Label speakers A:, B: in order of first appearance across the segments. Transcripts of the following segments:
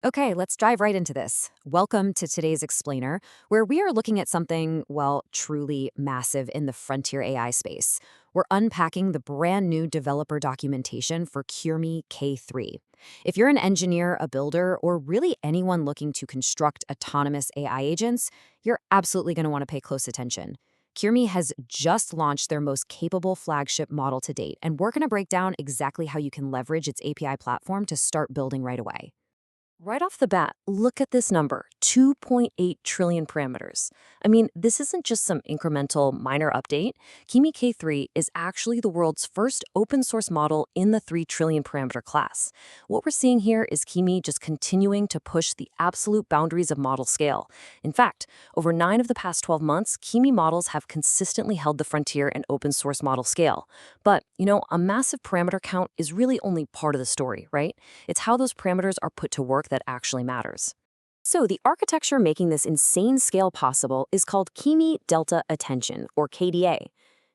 A: Okay, let's dive right into this. Welcome to today's Explainer, where we are looking at something, well, truly massive in the frontier AI space. We're unpacking the brand new developer documentation for Kimi K3. If you're an engineer, a builder, or really anyone looking to construct autonomous AI agents, you're absolutely going to want to pay close attention. Kimi has just launched their most capable flagship model to date, and we're going to break down exactly how you can leverage its API platform to start building right away.
B: Right off the bat, look at this number, 2.8 trillion parameters. I mean, this isn't just some incremental minor update. Kimi K3 is actually the world's first open source model in the 3 trillion parameter class. What we're seeing here is Kimi just continuing to push the absolute boundaries of model scale. In fact, over 9 of the past 12 months, Kimi models have consistently held the frontier in open source model scale. But, a massive parameter count is really only part of the story, right? It's how those parameters are put to work that actually matters. So the architecture making this insane scale possible is called Kimi Delta Attention, or KDA.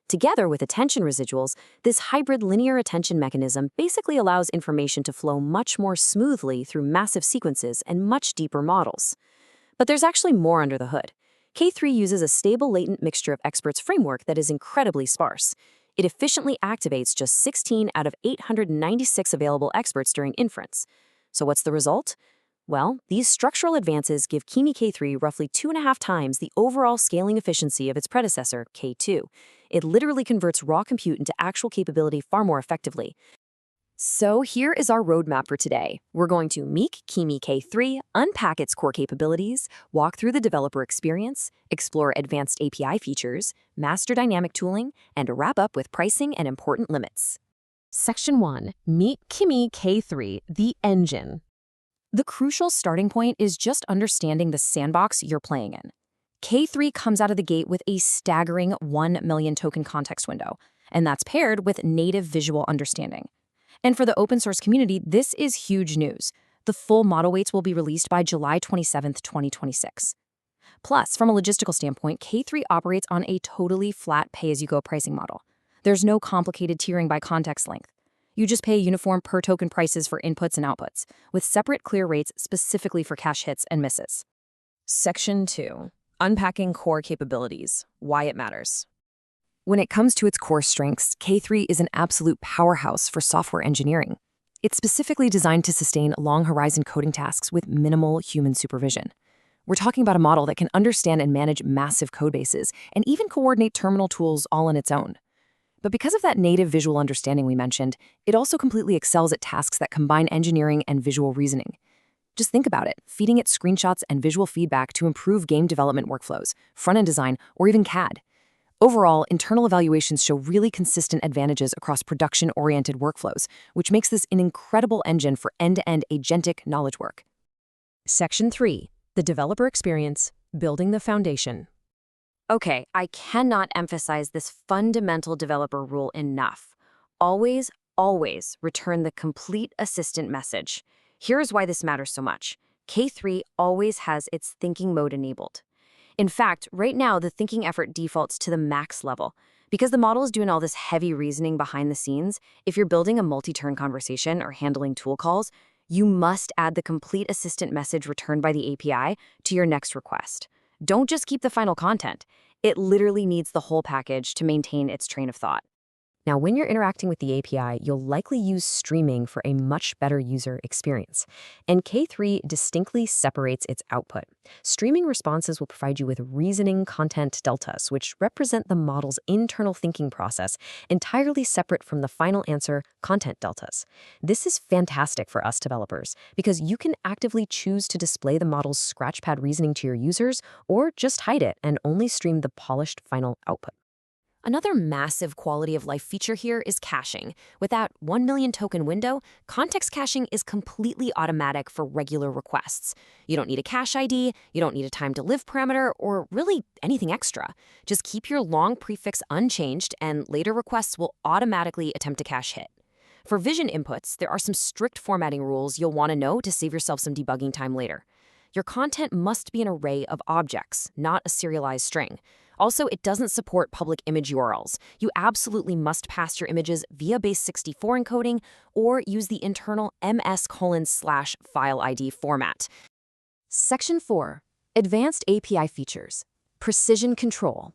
B: Together with attention residuals, this hybrid linear attention mechanism basically allows information to flow much more smoothly through massive sequences and much deeper models. But there's actually more under the hood. K3 uses a stable latent mixture of experts framework that is incredibly sparse. It efficiently activates just 16 out of 896 available experts during inference. So what's the result? Well, these structural advances give Kimi K3 roughly 2.5 times the overall scaling efficiency of its predecessor, K2. It literally converts raw compute into actual capability far more effectively. So here is our roadmap for today. We're going to meet Kimi K3, unpack its core capabilities, walk through the developer experience, explore advanced API features, master dynamic tooling, and wrap up with pricing and important limits. Section 1. Meet Kimi K3, the engine.
A: The crucial starting point is just understanding the sandbox you're playing in. K3 comes out of the gate with a staggering 1 million token context window, and that's paired with native visual understanding. And for the open source community, this is huge news. The full model weights will be released by July 27th, 2026. Plus, from a logistical standpoint, K3 operates on a totally flat pay-as-you-go pricing model. There's no complicated tiering by context length. You just pay uniform per-token prices for inputs and outputs, with separate clear rates specifically for cache hits and misses.
B: Section 2. Unpacking core capabilities. Why it matters.
A: When it comes to its core strengths, K3 is an absolute powerhouse for software engineering. It's specifically designed to sustain long-horizon coding tasks with minimal human supervision. We're talking about a model that can understand and manage massive codebases and even coordinate terminal tools all on its own. But because of that native visual understanding we mentioned, it also completely excels at tasks that combine engineering and visual reasoning. Just think about it, feeding it screenshots and visual feedback to improve game development workflows, front-end design, or even CAD. Overall, internal evaluations show really consistent advantages across production-oriented workflows, which makes this an incredible engine for end-to-end agentic knowledge work.
B: Section 3. The developer experience, building the foundation.
A: Okay, I cannot emphasize this fundamental developer rule enough. Always, always return the complete assistant message. Here's why this matters so much. K3 always has its thinking mode enabled. In fact, right now, the thinking effort defaults to the max level. Because the model is doing all this heavy reasoning behind the scenes, if you're building a multi-turn conversation or handling tool calls, you must add the complete assistant message returned by the API to your next request. Don't just keep the final content. It literally needs the whole package to maintain its train of thought.
B: Now, when you're interacting with the API, you'll likely use streaming for a much better user experience. And K3 distinctly separates its output. Streaming responses will provide you with reasoning content deltas, which represent the model's internal thinking process, entirely separate from the final answer content deltas. This is fantastic for us developers, because you can actively choose to display the model's scratchpad reasoning to your users, or just hide it and only stream the polished final output.
A: Another massive quality of life feature here is caching. With that 1 million token window, context caching is completely automatic for regular requests. You don't need a cache ID, you don't need a time to live parameter, or really anything extra. Just keep your long prefix unchanged and later requests will automatically attempt a cache hit. For vision inputs, there are some strict formatting rules you'll want to know to save yourself some debugging time later. Your content must be an array of objects, not a serialized string. Also, it doesn't support public image URLs. You absolutely must pass your images via base64 encoding or use the internal ms:/file ID format. Section 4. Advanced API features. Precision control.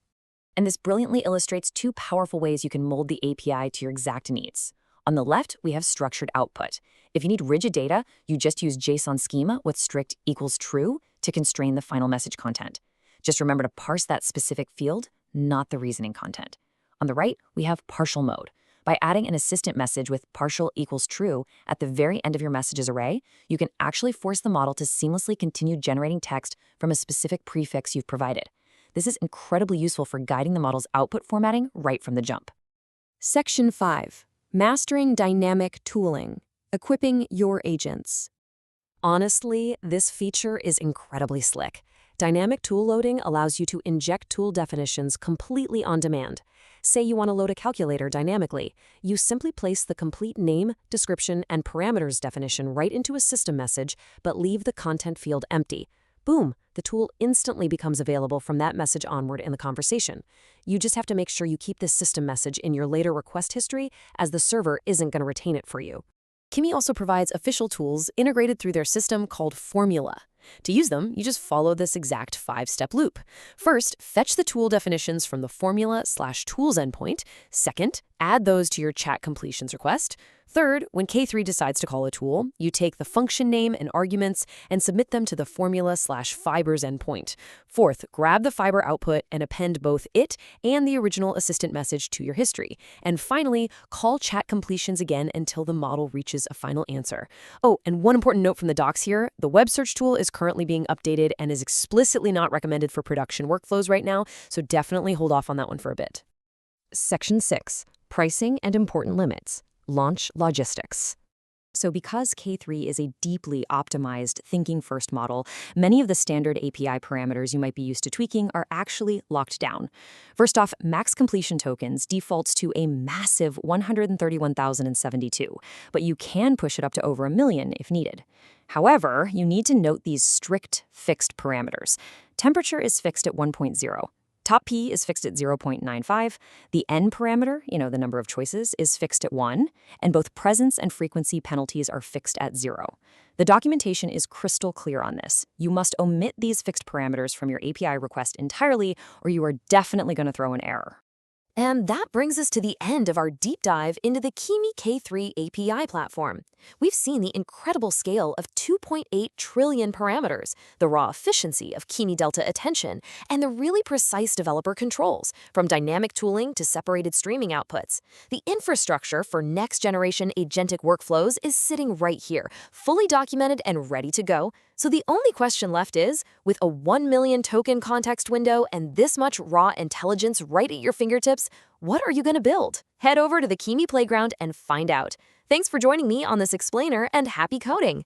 A: And this brilliantly illustrates two powerful ways you can mold the API to your exact needs. On the left, we have structured output. If you need rigid data, you just use JSON schema with strict equals true to constrain the final message content. Just remember to parse that specific field, not the reasoning content. On the right, we have partial mode. By adding an assistant message with partial equals true at the very end of your messages array, you can actually force the model to seamlessly continue generating text from a specific prefix you've provided. This is incredibly useful for guiding the model's output formatting right from the jump. Section 5. Mastering dynamic tooling. Equipping your agents. Honestly, this feature is incredibly slick. Dynamic tool loading allows you to inject tool definitions completely on demand. Say you want to load a calculator dynamically. You simply place the complete name, description, and parameters definition right into a system message, but leave the content field empty. Boom, the tool instantly becomes available from that message onward in the conversation. You just have to make sure you keep this system message in your later request history, as the server isn't going to retain it for you. Kimi also provides official tools integrated through their system called Formula. To use them, you just follow this exact 5-step loop. First, fetch the tool definitions from the formula/tools endpoint. Second, add those to your chat completions request. Third, when K3 decides to call a tool, you take the function name and arguments and submit them to the formula/fibers endpoint. Fourth, grab the fiber output and append both it and the original assistant message to your history. And finally, call chat completions again until the model reaches a final answer. Oh, and one important note from the docs here, the web search tool is currently being updated and is explicitly not recommended for production workflows right now, so definitely hold off on that one for a bit. Section 6. Pricing and important limits. Launch logistics. So because K3 is a deeply optimized thinking-first model, many of the standard API parameters you might be used to tweaking are actually locked down. First off, max completion tokens defaults to a massive 131,072, but you can push it up to over 1 million if needed. However, you need to note these strict fixed parameters. Temperature is fixed at 1.0. Top P is fixed at 0.95, the N parameter, the number of choices, is fixed at 1, and both presence and frequency penalties are fixed at 0. The documentation is crystal clear on this. You must omit these fixed parameters from your API request entirely, or you are definitely going to throw an error. And that brings us to the end of our deep dive into the Kimi K3 API platform. We've seen the incredible scale of 2.8 trillion parameters, the raw efficiency of Kimi Delta attention, and the really precise developer controls, from dynamic tooling to separated streaming outputs. The infrastructure for next-generation agentic workflows is sitting right here, fully documented and ready to go. So the only question left is, with a 1 million token context window and this much raw intelligence right at your fingertips, what are you going to build? Head over to the Kimi Playground and find out. Thanks for joining me on this explainer, and happy coding!